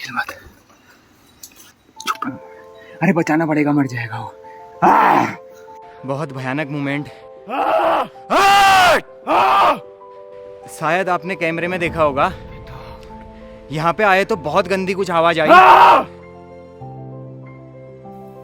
हिल मत, चुप। अरे बचाना पड़ेगा, मर जाएगा वो। बहुत भयानक मोमेंट। शायद आपने कैमरे में देखा होगा, यहाँ पे आए तो बहुत गंदी कुछ आवाज आई।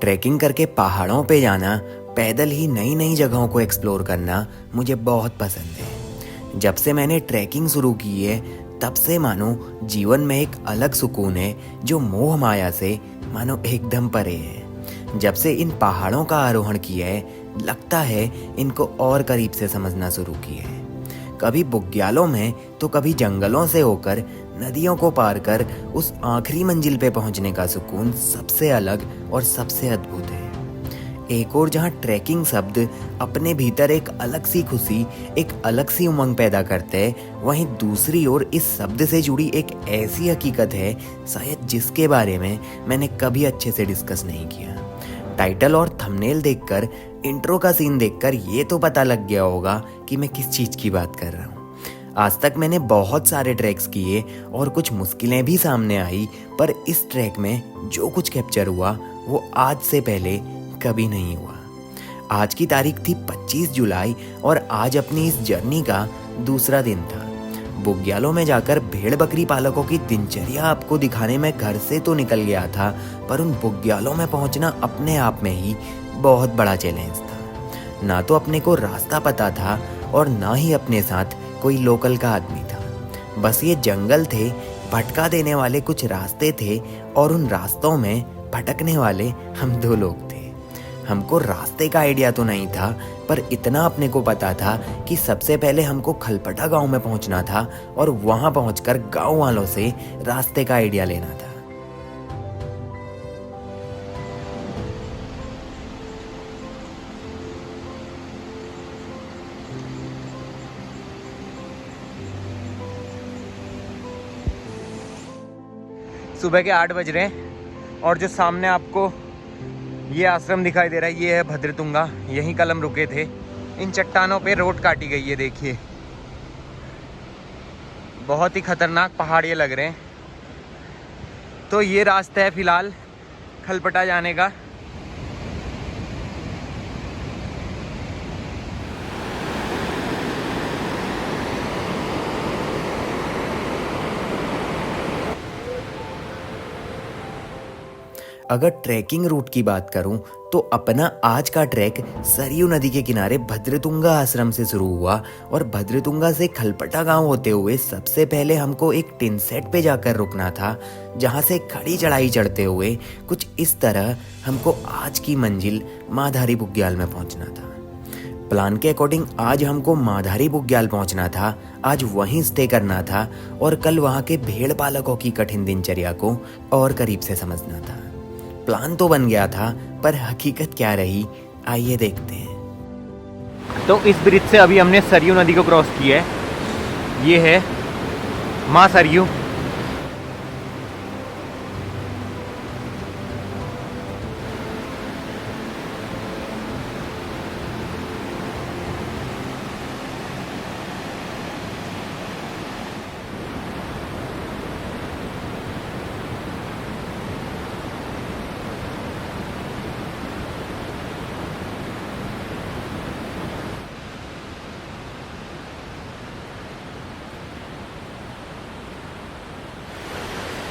ट्रैकिंग करके पहाड़ों पे जाना, पैदल ही नई नई जगहों को एक्सप्लोर करना मुझे बहुत पसंद है। जब से मैंने ट्रैकिंग शुरू की है तब से मानो जीवन में एक अलग सुकून है जो मोह माया से मानो एकदम परे है। जब से इन पहाड़ों का आरोहण किया है लगता है इनको और करीब से समझना शुरू किया है। कभी बुग्यालों में तो कभी जंगलों से होकर नदियों को पार कर उस आखिरी मंजिल पे पहुंचने का सुकून सबसे अलग और सबसे अद्भुत है। एक और जहां ट्रैकिंग शब्द अपने भीतर एक अलग सी खुशी, एक अलग सी उमंग पैदा करते हैं, वहीं दूसरी ओर इस शब्द से जुड़ी एक ऐसी हकीकत है शायद जिसके बारे में मैंने कभी अच्छे से डिस्कस नहीं किया। टाइटल और थंबनेल देखकर, इंट्रो का सीन देखकर ये तो पता लग गया होगा कि मैं किस चीज़ की बात कर रहा हूँ। आज तक मैंने बहुत सारे ट्रैक्स किए और कुछ मुश्किलें भी सामने आई, पर इस ट्रैक में जो कुछ कैप्चर हुआ वो आज से पहले कभी नहीं हुआ। आज की तारीख थी 25 जुलाई और आज अपनी इस जर्नी का दूसरा दिन था। बुग्यालों में जाकर भेड़ बकरी पालकों की दिनचर्या आपको दिखाने में घर से तो निकल गया था, पर उन बुग्यालों में पहुंचना अपने आप में ही बहुत बड़ा चैलेंज था। ना तो अपने को रास्ता पता था और ना ही अपने साथ कोई लोकल का आदमी था। बस ये जंगल थे, भटका देने वाले कुछ रास्ते थे और उन रास्तों में भटकने वाले हम दो लोग थे। हमको रास्ते का आइडिया तो नहीं था, पर इतना अपने को पता था कि सबसे पहले हमको खलपटा गांव में पहुंचना था और वहां पहुंचकर गांव वालों से रास्ते का आइडिया लेना था। सुबह के 8 बज रहे हैं और जो सामने आपको ये आश्रम दिखाई दे रहा है ये है भद्रतुंगा। यहीं कल हम रुके थे। इन चट्टानों पे रोड काटी गई है, देखिए। बहुत ही खतरनाक पहाड़ ये लग रहे हैं। तो ये रास्ता है फिलहाल खलपटा जाने का। अगर ट्रैकिंग रूट की बात करूं तो अपना आज का ट्रैक सरयू नदी के किनारे भद्रतुंगा आश्रम से शुरू हुआ और भद्रतुंगा से खलपटा गांव होते हुए सबसे पहले हमको एक टिन सेट पे जाकर रुकना था, जहां से खड़ी चढ़ाई चढ़ते हुए कुछ इस तरह हमको आज की मंजिल माधारी बुग्याल में पहुंचना था। प्लान के अकॉर्डिंग आज हमको माधारी बुग्याल पहुंचना था, आज वहीं स्टे करना था और कल वहां के भेड़ पालकों की कठिन दिनचर्या को और करीब से समझना था। प्लान तो बन गया था, पर हकीकत क्या रही आइए देखते हैं। तो इस ब्रिज से अभी हमने सरयू नदी को क्रॉस किया है। ये है माँ सरयू।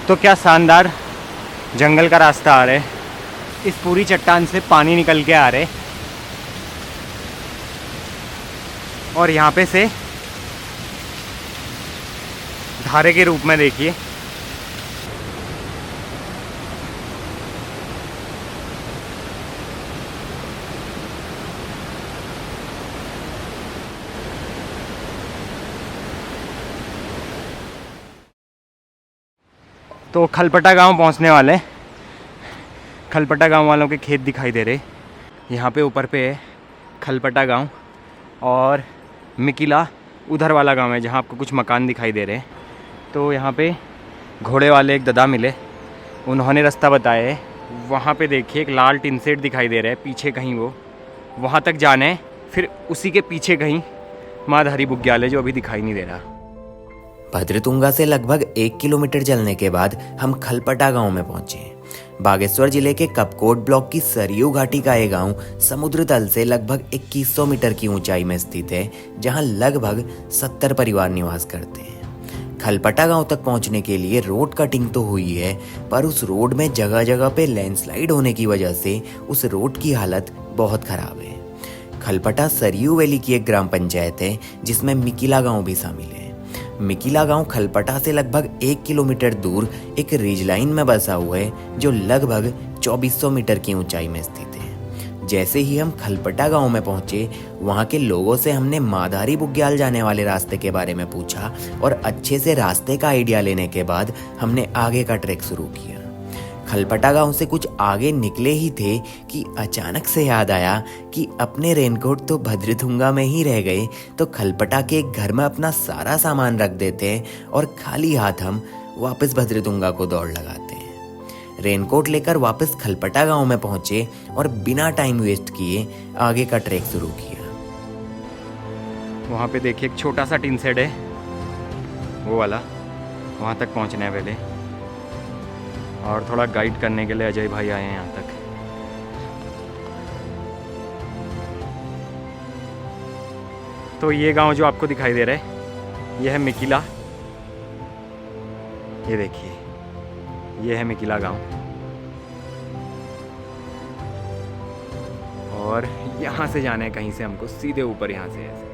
तो क्या शानदार जंगल का रास्ता आ रहा है। इस पूरी चट्टान से पानी निकल के आ रहे और यहाँ पे से धारे के रूप में देखिए। तो खलपटा गांव पहुंचने वाले। खलपटा गांव वालों के खेत दिखाई दे रहे। यहाँ पे ऊपर पे है खलपटा गांव और मिकिला उधर वाला गांव है जहाँ आपको कुछ मकान दिखाई दे रहे हैं। तो यहाँ पे घोड़े वाले एक दादा मिले, उन्होंने रास्ता बताया है। वहाँ पे देखिए एक लाल टिन सेट दिखाई दे रहा है पीछे कहीं, वो वहाँ तक जाना है। फिर उसी के पीछे कहीं माधारी बुग्याल है जो अभी दिखाई नहीं दे रहा। भद्रतुंगा से लगभग 1 किलोमीटर चलने के बाद हम खलपटा गांव में पहुंचे। बागेश्वर जिले के कपकोट ब्लॉक की सरयू घाटी का ये गांव समुद्र तल से लगभग 2100 मीटर की ऊंचाई में स्थित है, जहां लगभग 70 परिवार निवास करते हैं। खलपटा गांव तक पहुंचने के लिए रोड कटिंग तो हुई है, पर उस रोड में जगह जगह पे लैंडस्लाइड होने की वजह से उस रोड की हालत बहुत खराब है। खलपटा सरयू वैली की एक ग्राम पंचायत है, जिसमें मिकिला गांव भी शामिल है। मिकिला गांव खलपटा से लगभग 1 किलोमीटर दूर एक रिज लाइन में बसा हुआ है, जो लगभग 2400 मीटर की ऊंचाई में स्थित है। जैसे ही हम खलपटा गांव में पहुंचे, वहां के लोगों से हमने माधारी बुग्याल जाने वाले रास्ते के बारे में पूछा और अच्छे से रास्ते का आइडिया लेने के बाद हमने आगे का ट्रैक शुरू किया। खलपटा गांव से कुछ आगे निकले ही थे कि अचानक से याद आया कि अपने रेनकोट तो भद्रतुंगा में ही रह गए, तो खलपटा के एक घर में अपना सारा सामान रख देते हैं और खाली हाथ हम वापस भद्रतुंगा को दौड़ लगाते हैं। रेनकोट लेकर वापस खलपटा गांव में पहुंचे और बिना टाइम वेस्ट किए आगे का ट्रैक शुरू किया। वहाँ पे देखिए एक छोटा सा टिन शेड है, वो वाला, वहाँ तक पहुँचना है पहले। और थोड़ा गाइड करने के लिए अजय भाई आए हैं यहाँ तक। तो ये गांव जो आपको दिखाई दे रहा है, ये है मिकिला। ये देखिए, ये है मिकिला गांव। और यहाँ से जाना है कहीं से हमको, सीधे ऊपर यहाँ से ऐसे।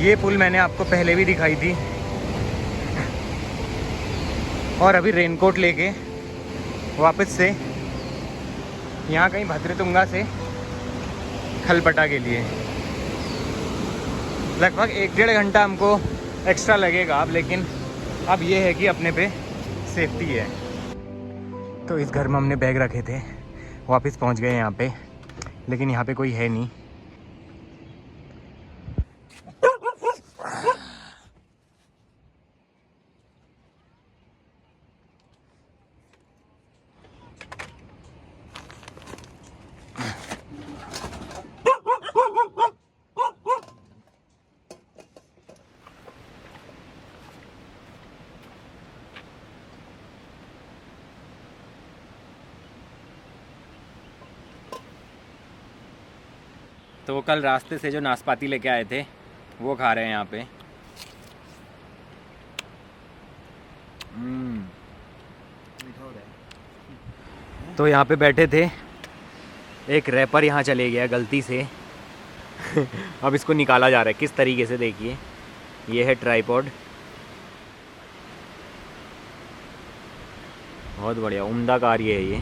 ये पुल मैंने आपको पहले भी दिखाई थी। और अभी रेनकोट लेके वापस से यहाँ कहीं भद्रतुंगा से खलपटा के लिए लगभग 1-1.5 घंटा हमको एक्स्ट्रा लगेगा अब, लेकिन अब ये है कि अपने पे सेफ्टी है। तो इस घर में हमने बैग रखे थे, वापस पहुँच गए यहाँ पे, लेकिन यहाँ पे कोई है नहीं। तो कल रास्ते से जो नाशपाती लेके आए थे वो खा रहे हैं यहाँ पे। तो यहाँ पे बैठे थे, एक रैपर यहाँ चले गया गलती से। अब इसको निकाला जा रहा है किस तरीके से, देखिए। ये है ट्राइपॉड, बहुत बढ़िया, उम्दा कार्य है ये।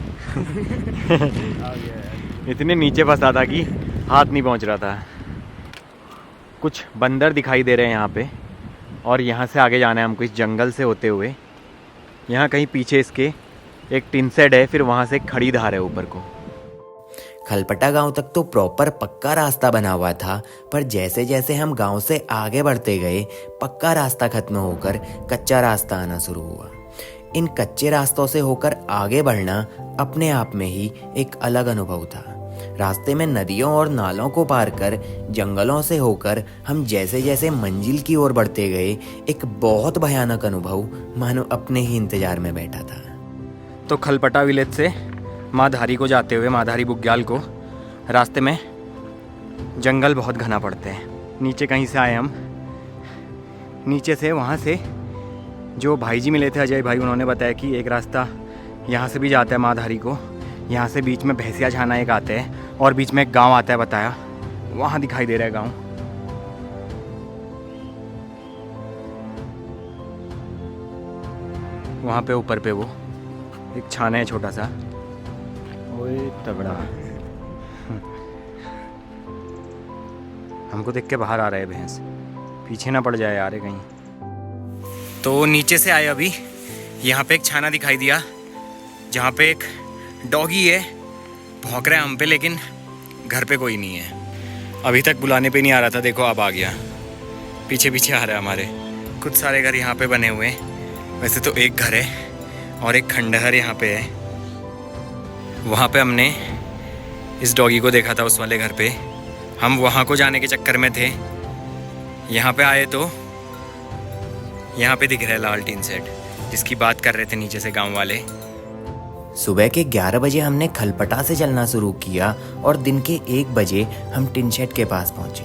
इतने नीचे फंसा था कि हाथ नहीं पहुंच रहा था। कुछ बंदर दिखाई दे रहे हैं यहाँ पे, और यहाँ से आगे जाना है हमको इस जंगल से होते हुए। यहाँ कहीं पीछे इसके एक टिन शेड है, फिर वहाँ से एक खड़ी धार है ऊपर को। खलपटा गांव तक तो प्रॉपर पक्का रास्ता बना हुआ था, पर जैसे जैसे हम गांव से आगे बढ़ते गए, पक्का रास्ता खत्म होकर कच्चा रास्ता आना शुरू हुआ। इन कच्चे रास्तों से होकर आगे बढ़ना अपने आप में ही एक अलग अनुभव था। रास्ते में नदियों और नालों को पार कर, जंगलों से होकर हम जैसे जैसे मंजिल की ओर बढ़ते गए, एक बहुत भयानक अनुभव मानो अपने ही इंतजार में बैठा था। तो खलपटा विलेज से माधारी को जाते हुए, माधारी बुग्याल को, रास्ते में जंगल बहुत घना पड़ते हैं। नीचे कहीं से आए हम, नीचे से वहाँ से जो भाई जी मिले थे, अजय भाई, उन्होंने बताया कि एक रास्ता यहाँ से भी जाता है माधारी को। यहाँ से बीच में भैंसिया झाना एक आते हैं और बीच में एक गांव आता है, बताया। वहाँ दिखाई दे रहा है गांव। वहाँ पे ऊपर पे वो एक छाना है छोटा सा, ओए तगड़ा। हमको देख के बाहर आ रहा है भैंस, पीछे ना पड़ जाए यार कहीं। तो नीचे से आए अभी, यहाँ पे एक छाना दिखाई दिया जहाँ पे एक डॉगी है, भौंक रहा है हम पे, लेकिन घर पे कोई नहीं है। अभी तक बुलाने पे नहीं आ रहा था, देखो अब आ गया, पीछे पीछे आ रहा है हमारे। कुछ सारे घर यहाँ पे बने हुए हैं, वैसे तो एक घर है और एक खंडहर यहाँ पे है। वहाँ पे हमने इस डॉगी को देखा था उस वाले घर पे, हम वहाँ को जाने के चक्कर में थे, यहाँ पे आए तो यहाँ पे दिख रहा है लाल टीन सेट, जिसकी बात कर रहे थे नीचे से गांव वाले। सुबह के 11 बजे हमने खलपटा से चलना शुरू किया और दिन के 1 बजे हम टिन शेड के पास पहुंचे।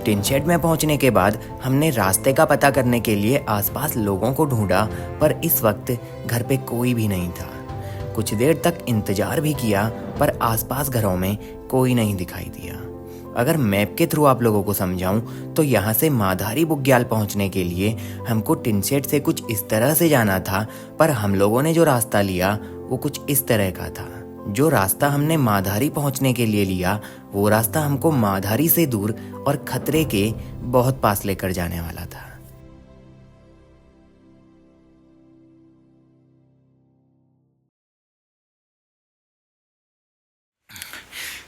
टिन शेड में पहुंचने के बाद हमने रास्ते का पता करने के लिए आसपास लोगों को ढूंढा, पर इस वक्त घर पे कोई भी नहीं था। कुछ देर तक इंतजार भी किया, पर आसपास घरों में कोई नहीं दिखाई दिया। अगर मैप के थ्रू आप लोगों को समझाऊं तो यहाँ से माधारी बुग्याल पहुँचने के लिए हमको टिन शेड से कुछ इस तरह से जाना था, पर हम लोगों ने जो रास्ता लिया वो कुछ इस तरह का था। जो रास्ता हमने माधारी पहुंचने के लिए लिया वो रास्ता हमको माधारी से दूर और खतरे के बहुत पास लेकर जाने वाला था।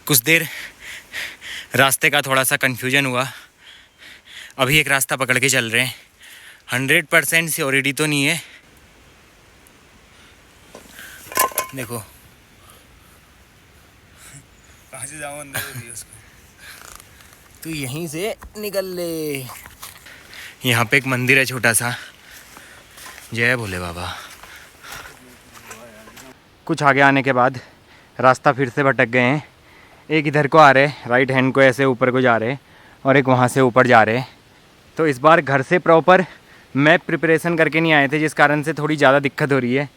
कुछ देर रास्ते का थोड़ा सा कन्फ्यूजन हुआ। अभी एक रास्ता पकड़ के चल रहे हैं, 100% सियोरिटी तो नहीं है। देखो कहाँ से जाऊँ अंदर उसको, तू यहीं से निकल ले। यहाँ पे एक मंदिर है छोटा सा, जय भोले बाबा। कुछ आगे आने के बाद रास्ता फिर से भटक गए हैं। एक इधर को आ रहे, राइट हैंड को ऐसे ऊपर को जा रहे, और एक वहाँ से ऊपर जा रहे। तो इस बार घर से प्रॉपर मैप प्रिपरेशन करके नहीं आए थे, जिस कारण से थोड़ी ज़्यादा दिक्कत हो रही है।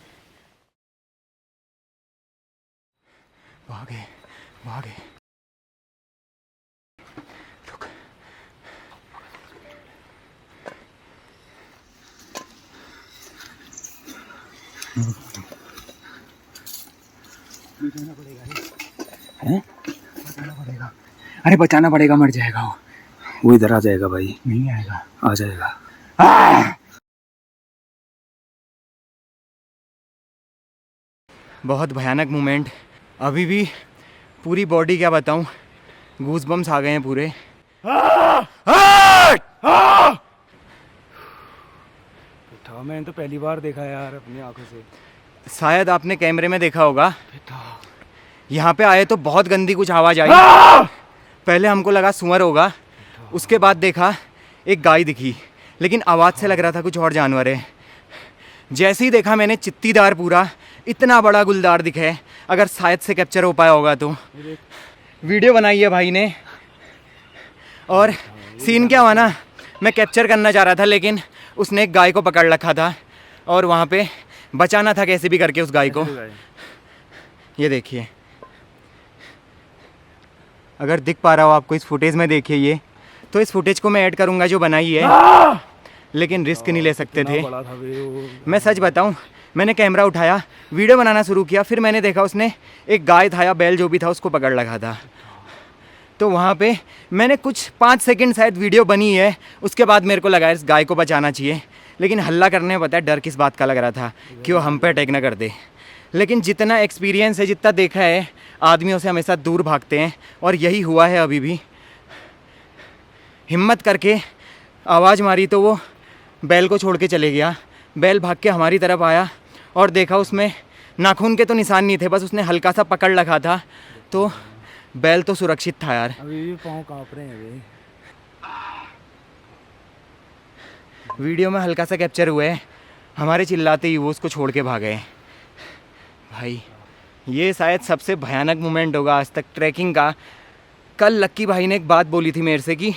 भागे भागे, रुक। बचाना पड़ेगा। अरे बचाना पड़ेगा, मर जाएगा वो इधर आ जाएगा भाई। नहीं आएगा, आ जाएगा। बहुत भयानक मोमेंट। अभी भी पूरी बॉडी, क्या बताऊं, गूज बम्स आ गए हैं पूरे। मैंने तो पहली बार देखा यार अपनी आंखों से। शायद आपने कैमरे में देखा होगा। यहाँ पे आए तो बहुत गंदी कुछ आवाज़ आई। पहले हमको लगा सुअर होगा, उसके बाद देखा एक गाय दिखी, लेकिन आवाज़ से लग रहा था कुछ और जानवर है। जैसे ही देखा मैंने, चित्तीदार पूरा इतना बड़ा गुलदार दिखे। अगर शायद से कैप्चर हो पाया होगा तो वीडियो बनाई है भाई ने। और सीन क्या हुआ ना, मैं कैप्चर करना चाह रहा था, लेकिन उसने एक गाय को पकड़ रखा था और वहाँ पे बचाना था कैसे भी करके उस गाय को। ये देखिए, अगर दिख पा रहा हो आपको इस फुटेज में, देखिए ये। तो इस फुटेज को मैं ऐड करूँगा जो बनाई है, लेकिन रिस्क नहीं ले सकते थे। मैं सच बताऊं, मैंने कैमरा उठाया, वीडियो बनाना शुरू किया, फिर मैंने देखा उसने एक गाय था या बैल जो भी था उसको पकड़ रखा था। तो वहाँ पे मैंने कुछ 5 सेकंड शायद वीडियो बनी है। उसके बाद मेरे को लगा इस गाय को बचाना चाहिए, लेकिन हल्ला करने में पता है डर किस बात का लग रहा था कि वो हम पे अटैक ना कर दे। लेकिन जितना एक्सपीरियंस है, जितना देखा है, आदमियों से हमेशा दूर भागते हैं, और यही हुआ है अभी भी। हिम्मत करके आवाज़ मारी तो वो बैल को छोड़ के चले गया। बैल भाग के हमारी तरफ आया और देखा उसमें नाखून के तो निशान नहीं थे, बस उसने हल्का सा पकड़ रखा था। तो बैल तो सुरक्षित था यार। अभी भी पाँव कांप रहे हैं अभी। वीडियो में हल्का सा कैप्चर हुए, हमारे चिल्लाते ही वो उसको छोड़ के भागे। भाई ये शायद सबसे भयानक मोमेंट होगा आज तक ट्रैकिंग का। कल लक्की भाई ने एक बात बोली थी मेरे से कि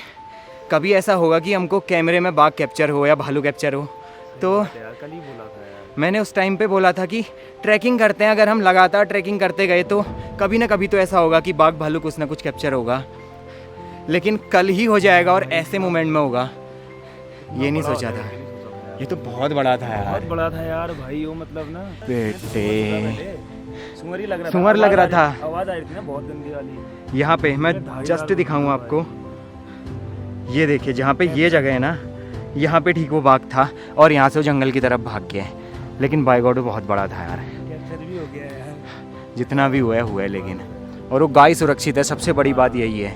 कभी ऐसा होगा कि हमको कैमरे में बाघ कैप्चर हो या भालू कैप्चर हो। तो कल ही बोला था यार। मैंने उस टाइम पे बोला था कि ट्रैकिंग करते हैं, अगर हम लगातार ट्रैकिंग करते गए तो कभी ना कभी तो ऐसा होगा कि बाघ भालू कुछ ना कुछ कैप्चर होगा। लेकिन कल ही हो जाएगा और ऐसे मोमेंट में होगा, ये नहीं सोचा था। ये तो बहुत बड़ा था यार, बहुत बड़ा था यार भाई। वो मतलब ना बेटे सुअर ही लग रहा था। सुअर लग रहा था। आवाज़ आ रही थी ना बहुत गंदी वाली। यहाँ पे मैं जस्ट दिखाऊँ आपको, ये देखिए जहाँ पे ये जगह है ना, यहाँ पे ठीक वो बाघ था और यहाँ से वो जंगल की तरफ भाग गया है। लेकिन बाय गॉड वो बहुत बड़ा था यार। कैप्चर भी हो गया यार, जितना भी हुआ है लेकिन, और वो गाय सुरक्षित है, सबसे बड़ी बात यही है।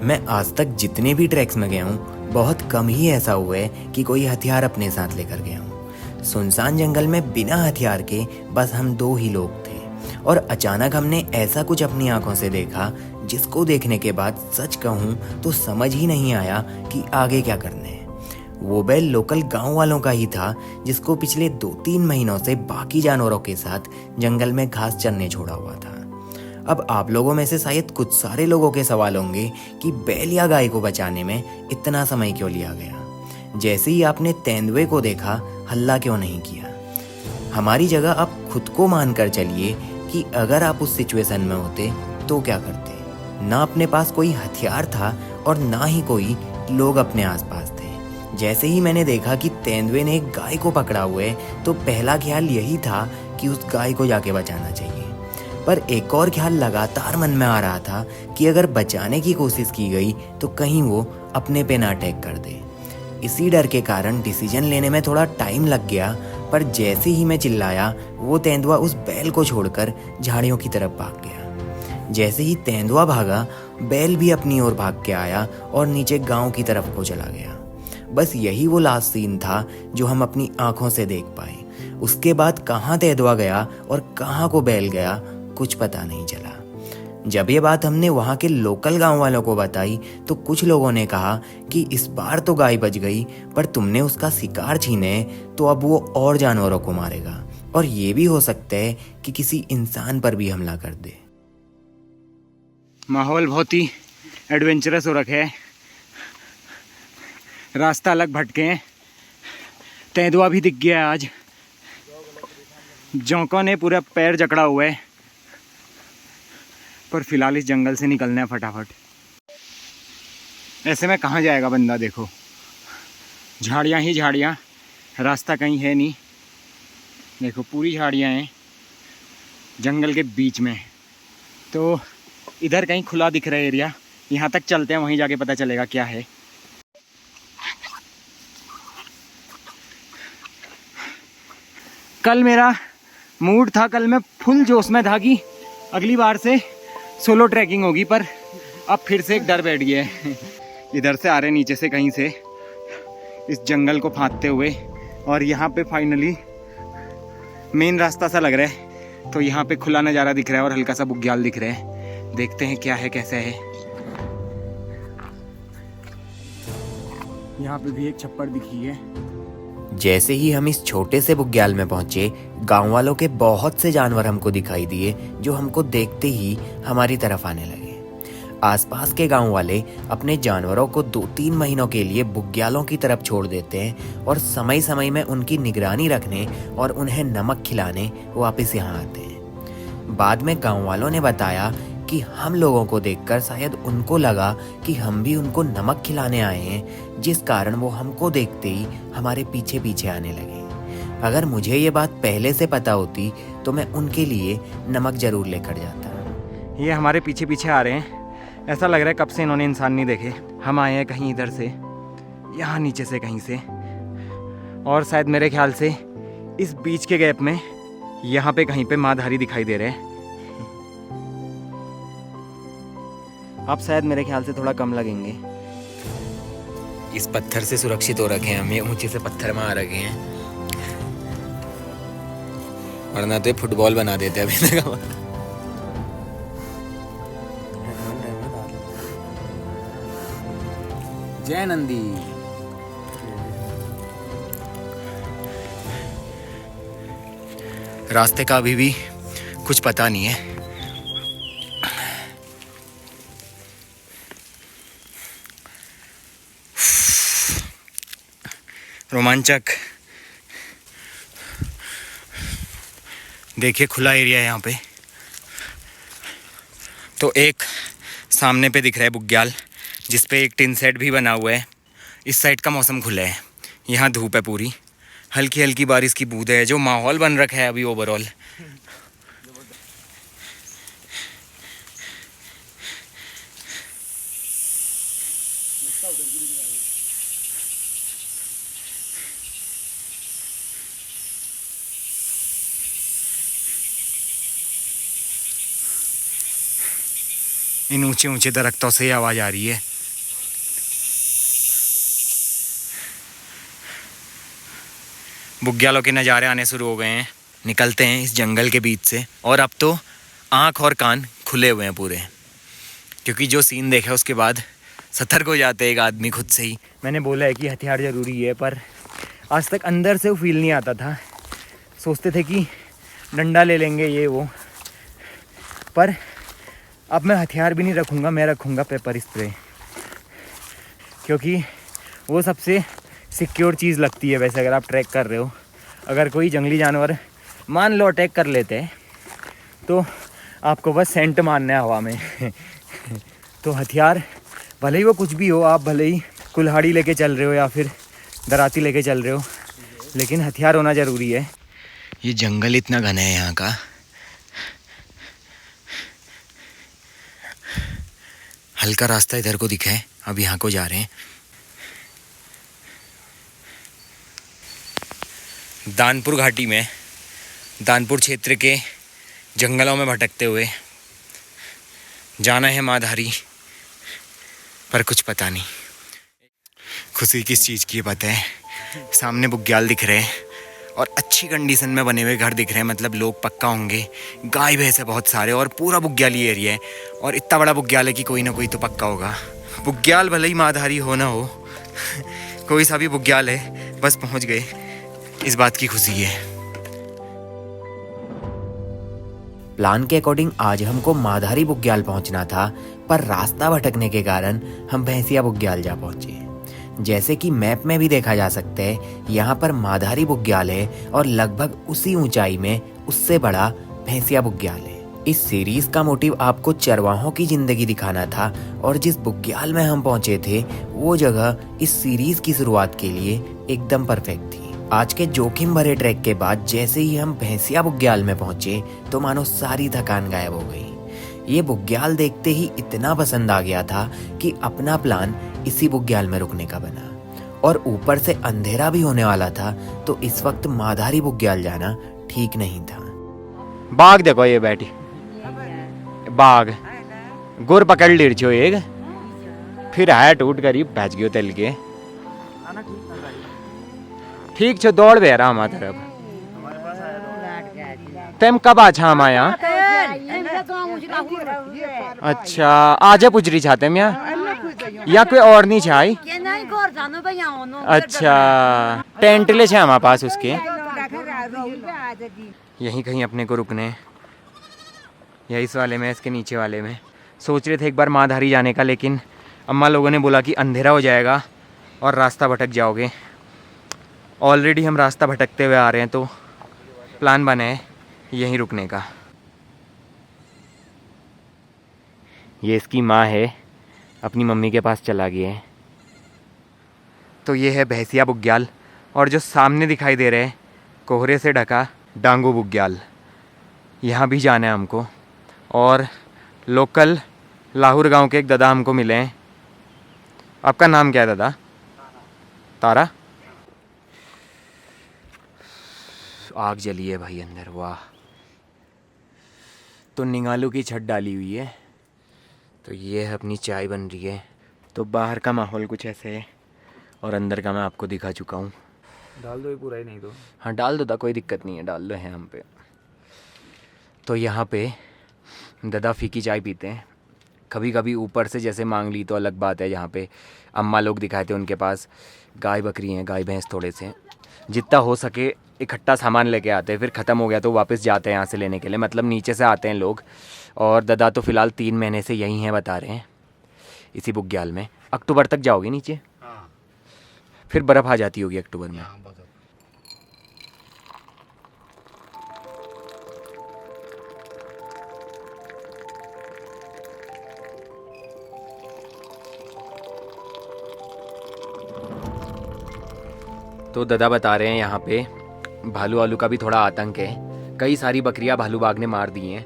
मैं आज तक जितने भी ट्रैक्स में गया हूँ, बहुत कम ही ऐसा हुआ है कि कोई हथियार अपने साथ लेकर गया हूँ। सुनसान जंगल में बिना हथियार के बस हम 2 ही लोग थे, और अचानक हमने ऐसा कुछ अपनी आंखों से देखा जिसको देखने के बाद सच कहूँ तो समझ ही नहीं आया कि आगे क्या करना है। वो बैल लोकल गांव वालों का ही था, जिसको पिछले 2-3 महीनों से बाकी जानवरों के साथ जंगल में घास चरने छोड़ा हुआ था। अब आप लोगों में से शायद कुछ सारे लोगों के सवाल होंगे कि बैल या गाय को बचाने में इतना समय क्यों लिया गया। जैसे ही आपने तेंदुए को देखा, हल्ला क्यों नहीं किया। हमारी जगह आप खुद को मान कर चलिए कि अगर आप उस सिचुएशन में होते तो क्या करते। ना अपने पास कोई हथियार था और ना ही कोई लोग अपने आसपास थे। जैसे ही मैंने देखा कि तेंदुए ने एक गाय को पकड़ा हुआ है तो पहला ख्याल यही था कि उस गाय को जाके बचाना चाहिए। पर एक और ख्याल लगातार मन में आ रहा था कि अगर बचाने की कोशिश की गई तो कहीं वो अपने पे ना अटैक कर दे। इसी डर के कारण डिसीजन लेने में थोड़ा टाइम लग गया, पर जैसे ही मैं चिल्लाया वो तेंदुआ उस बैल को छोड़कर झाड़ियों की तरफ भाग गया। जैसे ही तेंदुआ भागा, बैल भी अपनी ओर भाग के आया और नीचे गांव की तरफ को चला गया। बस यही वो लास्ट सीन था जो हम अपनी आंखों से देख पाए। उसके बाद कहाँ तेंदुआ गया और कहाँ को बैल गया, कुछ पता नहीं चला। जब ये बात हमने वहाँ के लोकल गांव वालों को बताई तो कुछ लोगों ने कहा कि इस बार तो गाय बच गई, पर तुमने उसका शिकार छीने तो अब वो और जानवरों को मारेगा और ये भी हो सकता है कि किसी इंसान पर भी हमला कर दे। माहौल बहुत ही एडवेंचरस हो रखे है, रास्ता अलग भटके हैं। तेंदुआ भी दिख गया है आज, जोंकों ने पूरा पैर जकड़ा हुआ है, पर फिलहाल इस जंगल से निकलना है फटाफट। ऐसे में कहाँ जाएगा बंदा, देखो झाड़ियाँ ही झाड़ियाँ, रास्ता कहीं है नहीं। देखो पूरी झाड़ियाँ हैं जंगल के बीच में। तो इधर कहीं खुला दिख रहा है एरिया, यहाँ तक चलते हैं, वहीं जाके पता चलेगा क्या है। कल मेरा मूड था, कल मैं फुल जोश में था कि अगली बार से सोलो ट्रैकिंग होगी, पर अब फिर से एक डर बैठ गया है। इधर से आ रहे नीचे से कहीं से इस जंगल को फांदते हुए, और यहाँ पे फाइनली मेन रास्ता सा लग रहा है। तो यहाँ पे खुला नज़ारा दिख रहा है और हल्का सा बुग्याल दिख रहा है। देखते हैं क्या है कैसा है। यहाँ पे भी एक छप्पर दिखी है। जैसे ही हम इस छोटे से बुग्याल में पहुंचे, गांव वालों के बहुत से जानवर हमको दिखाई दिए, जो हमको देखते ही हमारी तरफ आने लगे। आसपास के गांव वाले अपने जानवरों को 2-3 महीनों के लिए बुग्यालों की तरफ छोड़ देते हैं और समय समय में उनकी निगरानी रखने और उन्हें नमक खिलाने वापस यहाँ आते हैं। बाद में गांव वालों ने बताया कि हम लोगों को देखकर शायद उनको लगा कि हम भी उनको नमक खिलाने आए हैं, जिस कारण वो हमको देखते ही हमारे पीछे पीछे आने लगे। अगर मुझे ये बात पहले से पता होती तो मैं उनके लिए नमक जरूर लेकर जाता। ये हमारे पीछे पीछे आ रहे हैं, ऐसा लग रहा है कब से इन्होंने इंसान नहीं देखे। हम आए हैं कहीं इधर से, यहाँ नीचे से कहीं से, और शायद मेरे ख्याल से इस बीच के गैप में यहाँ पे कहीं पे माधारी दिखाई दे रहे हैं। अब शायद मेरे ख्याल से थोड़ा कम लगेंगे। इस पत्थर से सुरक्षित हो रखे हैं हम, ये ऊंचे से पत्थर में आ रखे हैं, वरना तो ये फुटबॉल बना देते अभी तक। जय नंदी। रास्ते का अभी भी कुछ पता नहीं है। रोमांचक। देखिए खुला एरिया है यहाँ पे। तो एक सामने पे दिख रहा है बुग्याल, जिस पे एक टिन सेट भी बना हुआ है। इस साइड का मौसम खुला है, यहाँ धूप है पूरी, हल्की हल्की बारिश की बूंद है। जो माहौल बन रखा है अभी ओवरऑल, इन ऊंचे ऊंचे दरख्तों से आवाज़ आ रही है। बुग्यालों के नज़ारे आने शुरू हो गए हैं। निकलते हैं इस जंगल के बीच से, और अब तो आँख और कान खुले हुए हैं पूरे। क्योंकि जो सीन देखा उसके बाद सतर्क हो जाते हैं एक आदमी खुद से ही। मैंने बोला है कि हथियार ज़रूरी है, पर आज तक अंदर से वो फील नहीं आता था। सोचते थे कि डंडा ले लेंगे ये वो, पर अब मैं हथियार भी नहीं रखूँगा, मैं रखूँगा पेपर स्प्रे, क्योंकि वो सबसे सिक्योर चीज़ लगती है। वैसे अगर आप ट्रैक कर रहे हो, अगर कोई जंगली जानवर मान लो अटैक कर लेते हैं, तो आपको बस सेंट मारना है हवा में। तो हथियार भले ही वो कुछ भी हो, आप भले ही कुल्हाड़ी लेके चल रहे हो या फिर दराती लेके चल रहे हो, लेकिन हथियार होना ज़रूरी है। ये जंगल इतना घना है यहाँ का, हल्का रास्ता इधर को दिखा है, अब यहाँ को जा रहे हैं। दानपुर घाटी में, दानपुर क्षेत्र के जंगलों में भटकते हुए जाना है माधारी, पर कुछ पता नहीं। खुशी किस चीज़ की पता है? सामने बुग्याल दिख रहे हैं और अच्छी कंडीशन में बने हुए घर दिख रहे हैं, मतलब लोग पक्का होंगे। गाय भैंस है बहुत सारे और पूरा बुग्याली एरिया है, और इतना बड़ा बुग्याल है कि कोई ना कोई तो पक्का होगा। बुग्याल भले ही माधारी हो ना हो, कोई सा भी बुग्याल है, बस पहुंच गए, इस बात की खुशी है। प्लान के अकॉर्डिंग आज हमको माधारी बुग्याल पहुंचना था, पर रास्ता भटकने के कारण हम भैंसिया बुग्याल जा पहुंचे। जैसे कि मैप में भी देखा जा सकता है, यहाँ पर माधारी बुग्याल है और लगभग उसी ऊंचाई में उससे बड़ा भैंसिया बुग्याल है। इस सीरीज का मोटिव आपको चरवाहों की जिंदगी दिखाना था, और जिस बुग्याल में हम पहुंचे थे वो जगह इस सीरीज की शुरुआत के लिए एकदम परफेक्ट थी। आज के जोखिम भरे ट्रैक के बाद जैसे ही हम भैंसिया बुग्याल में पहुंचे तो मानो सारी थकान गायब हो गई। ये बुग्याल देखते ही इतना पसंद आ गया था कि अपना प्लान इसी बुग्याल में रुकने का बना, और ऊपर से अंधेरा भी होने वाला था, तो इस वक्त माधारी बुग्याल जाना ठीक नहीं था। बाघ देखो, ये बैठी बाघ गुर पकड़ ली छो एक, फिर है टूट करी भैज गयो तेल के। ठीक छो, दौड़ बे रहा हमारे तरफ। तेम कब अच्छा हम आया? अच्छा, आज पुजरी चाहते हम या कोई और नहीं चाही? अच्छा, टेंट ले हमारे पास उसके, यहीं कहीं अपने को रुकने, या इस वाले में, इसके नीचे वाले में। सोच रहे थे एक बार माधारी जाने का, लेकिन अम्मा लोगों ने बोला कि अंधेरा हो जाएगा और रास्ता भटक जाओगे। ऑलरेडी हम रास्ता भटकते हुए आ रहे हैं, तो प्लान बना है यहीं रुकने का। ये इसकी माँ है, अपनी मम्मी के पास चला गया है। तो ये है भैंसिया बुग्याल, और जो सामने दिखाई दे रहे हैं कोहरे से ढका डांगू बुग्याल, यहाँ भी जाना है हमको। और लोकल लाहौर गांव के एक दादा हमको मिले हैं। आपका नाम क्या है दादा? तारा। आग जली है भाई अंदर, वाह। तो निगालों की छत डाली हुई है, तो ये है अपनी चाय बन रही है। तो बाहर का माहौल कुछ ऐसे है, और अंदर का मैं आपको दिखा चुका हूँ। डाल दो ये पूरा ही, नहीं तो हाँ डाल दो, कोई दिक्कत नहीं है, डाल दो है हम पे। तो यहाँ पे दादा फीकी चाय पीते हैं। कभी कभी ऊपर से जैसे मांग ली तो अलग बात है। यहाँ पे अम्मा लोग दिखाए थे, उनके पास गाय बकरी हैं, गाय भैंस थोड़े से, जितना हो सके इकट्ठा सामान लेके आते हैं। फिर ख़त्म हो गया तो वापस जाते हैं यहाँ से लेने के लिए, मतलब नीचे से आते हैं लोग। और दादा तो फ़िलहाल 3 महीने से यहीं हैं, बता रहे हैं, इसी बुग्याल में। अक्टूबर तक जाओगे नीचे? फिर बर्फ़ आ जाती होगी अक्टूबर में। तो दादा बता रहे हैं यहाँ पे भालू वालू का भी थोड़ा आतंक है। कई सारी बकरियाँ भालू बाघ ने मार दी हैं,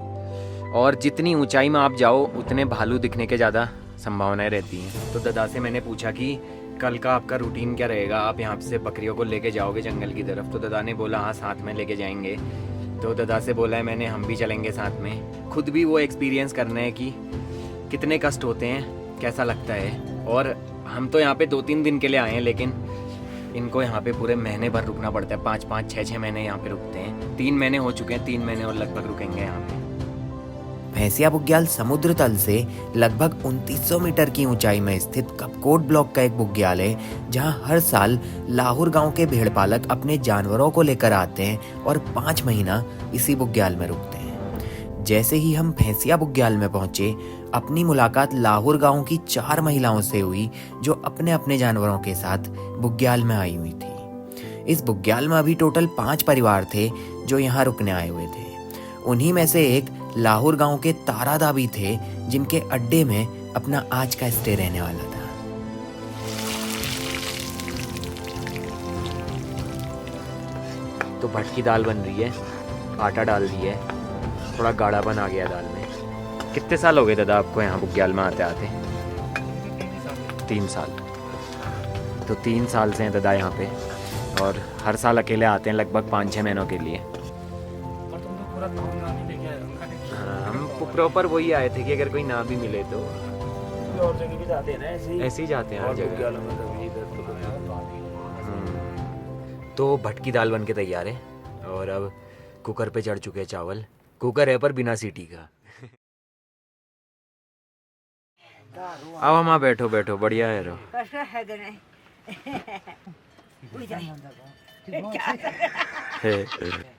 और जितनी ऊंचाई में आप जाओ उतने भालू दिखने के ज़्यादा संभावनाएं रहती हैं। तो दादा से मैंने पूछा कि कल का आपका रूटीन क्या रहेगा, आप यहाँ से बकरियों को लेके जाओगे जंगल की तरफ? तो दादा ने बोला हाँ साथ में लेके जाएंगे। तो दादा से बोला है मैंने हम भी चलेंगे साथ में, खुद भी वो एक्सपीरियंस करना है कि कितने कष्ट होते हैं, कैसा लगता है। और हम तो यहाँ पे 2-3 दिन के लिए आए हैं, लेकिन इनको यहाँ पे पूरे महीने भर रुकना पड़ता है। 5-5, 6-6 महीने यहाँ पे रुकते हैं। 3 महीने हो चुके हैं, 3 महीने और लगभग रुकेंगे यहाँ पे। भैंसिया बुग्याल समुद्र तल से लगभग 2900 मीटर की ऊंचाई में स्थित कपकोट ब्लॉक का एक बुग्याल है, जहां हर साल लाहौर गांव के भेड़ पालक अपने जानवरों को लेकर आते हैं और 5 महीना इसी बुग्याल में रुकते हैं। जैसे ही हम भैंसिया बुग्याल में पहुंचे, अपनी मुलाकात लाहौर गांव की 4 महिलाओं से हुई जो अपने अपने जानवरों के साथ बुग्याल में आई हुई थी। इस बुग्याल में अभी टोटल 5 परिवार थे जो यहाँ रुकने आए हुए थे। उन्हीं में से एक लाहौर गांव के तारादा भी थे, जिनके अड्डे में अपना आज का स्टे रहने वाला था। तो भटकी दाल बन रही है, आटा डाल दिया है, थोड़ा गाढ़ापन आ गया दाल में। कितने साल हो गए दादा आपको यहाँ बुग्याल में आते आते? 3 साल। तो 3 साल से हैं दादा यहाँ पे, और हर साल अकेले आते हैं लगभग 5-6 महीनों के लिए। हम प्रॉपर वही आए थे कि अगर कोई ना भी मिले तो और जगह भी जाते हैं ना, ऐसे ही जाते हैं हर जगह। तो भटकी दाल बन के तैयार है, और अब कुकर पे चढ़ चुके हैं चावल। कुकर है पर बिना सीटी का। अब हम बैठो बैठो, बढ़िया है रो।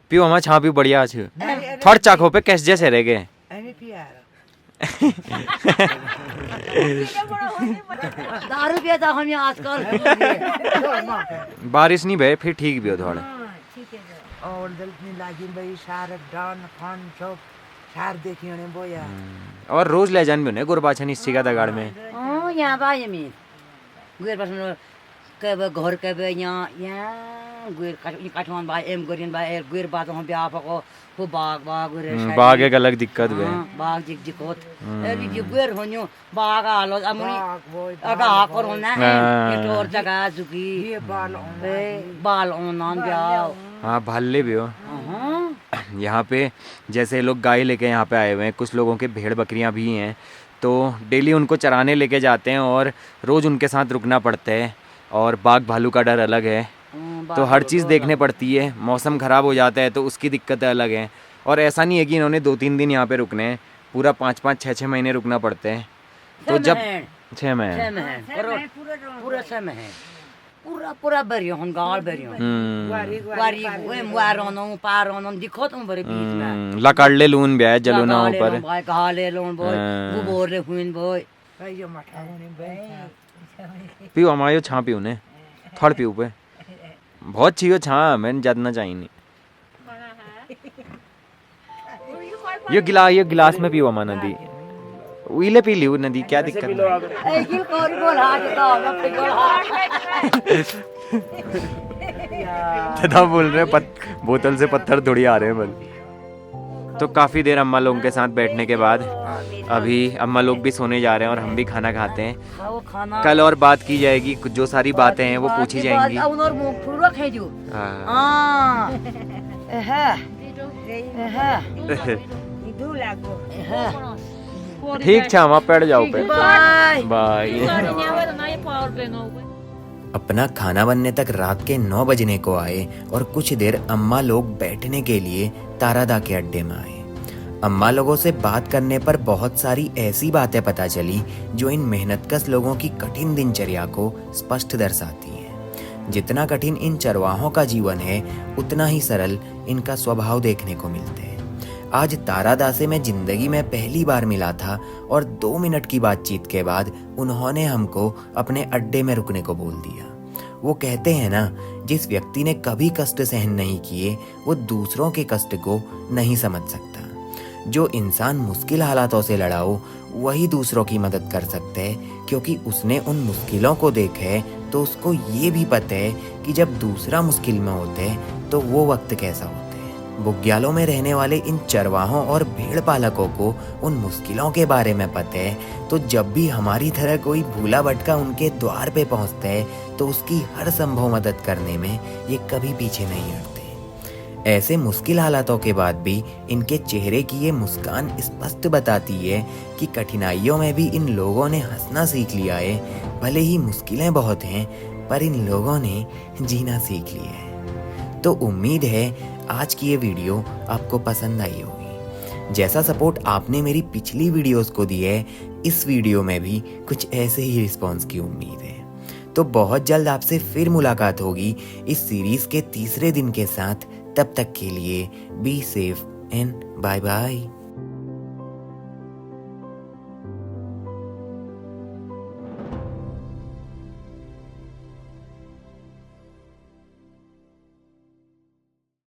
पियो हम छा भी बढ़िया अच्छे थोड़ चाखो पे कैसे जैसे रह गए। दारू पिया हम यहाँ आजकल। बारिश नहीं भय फिर ठीक भी हो थोड़ा। और दलनी लागिन भाई सार डान खान सब सार देखियो ने बोया। और रोज ले जान भी ने गुरबाछन इस का दगाड़ में। हां यहाँ बाय में गुर पास कब घर कब यहाँ गुर काठमान बाय एम गरिन बाय गुर बात हम ब्याह पको वो बाग गुर बाग एक अलग दिक्कत है। बाग दिक्कत अभी जो गुर होन्यो बाग आलो अमनी अगा आकर होना ये और जगह जुगी बाल ओनान ब्याह। हाँ भाले भी हो यहाँ पे। जैसे लोग गाय लेके यहाँ पे आए हुए हैं, कुछ लोगों के भेड़ बकरियाँ भी हैं, तो डेली उनको चराने लेके जाते हैं और रोज़ उनके साथ रुकना पड़ता है। और बाघ भालू का डर अलग है, तो हर चीज़ देखने पड़ती है। मौसम ख़राब हो जाता है तो उसकी दिक्कतें अलग हैं। और ऐसा नहीं है कि इन्होंने 2-3 दिन यहाँ पे रुकने हैं, पूरा 5-5, 6-6 महीने रुकना पड़ते हैं। तो जब 6 महीने पूरा 6 महीने पूरा बरियो हम गाल बरियो वारी वारोनो पारोनो दिखो तुम बरे बीच में लकाड़ले लून ब्याह जलुना ऊपर भाई गाले लोन बोय गुबोर रे हुइन बोय यो मठा पियो हमायो छा पियो ने थोड़ पियो पे बहुत छियो छा मैंने जातना चाहिए नहीं। ये गिलास में पियो अमा नदी उइले पी लियो नदी क्या दिक्कत है। दादा बोल रहे बोतल से पत्थर थोड़ी आ रहे हैं बल। तो काफ़ी देर अम्मा लोगों के साथ बैठने के बाद अभी अम्मा लोग भी सोने जा रहे हैं और हम भी खाना खाते हैं। कल और बात की जाएगी, जो सारी बातें हैं वो पूछी जाएंगी। ठीक छा वहाँ बैठ जाओ पे बाय। अपना खाना बनने तक रात के 9 बजने को आए और कुछ देर अम्मा लोग बैठने के लिए तारादा के अड्डे में आए। अम्मा लोगों से बात करने पर बहुत सारी ऐसी बातें पता चली जो इन मेहनतकश लोगों की कठिन दिनचर्या को स्पष्ट दर्शाती हैं। जितना कठिन इन चरवाहों का जीवन है, उतना ही सरल इनका स्वभाव देखने को मिलते हैं। आज तारादा से मैं जिंदगी में पहली बार मिला था और 2 मिनट की बातचीत के बाद उन्होंने हमको अपने अड्डे में रुकने को बोल दिया। वो कहते हैं ना, जिस व्यक्ति ने कभी कष्ट सहन नहीं किए वो दूसरों के कष्ट को नहीं समझ सकता। जो इंसान मुश्किल हालातों से लड़ा हो वही दूसरों की मदद कर सकता है, क्योंकि उसने उन मुश्किलों को देखा है तो उसको ये भी पता है कि जब दूसरा मुश्किल में होता है तो वो वक्त कैसा होता है। बुग्यालों में रहने वाले इन चरवाहों और भेड़ पालकों को उन मुश्किलों के बारे में पता है, तो जब भी हमारी तरह कोई भूला भटका उनके द्वार पे पहुंचता है तो उसकी हर संभव मदद करने में ये कभी पीछे नहीं हटते। ऐसे मुश्किल हालातों के बाद भी इनके चेहरे की ये मुस्कान स्पष्ट बताती है कि कठिनाइयों में भी इन लोगों ने हंसना सीख लिया है। भले ही मुश्किलें बहुत हैं, पर इन लोगों ने जीना सीख लिया है। तो उम्मीद है आज की ये वीडियो आपको पसंद आई होगी। जैसा सपोर्ट आपने मेरी पिछली वीडियोस को दिया है, इस वीडियो में भी कुछ ऐसे ही रिस्पॉन्स की उम्मीद है। तो बहुत जल्द आपसे फिर मुलाकात होगी इस सीरीज के तीसरे दिन के साथ। तब तक के लिए be safe and bye bye.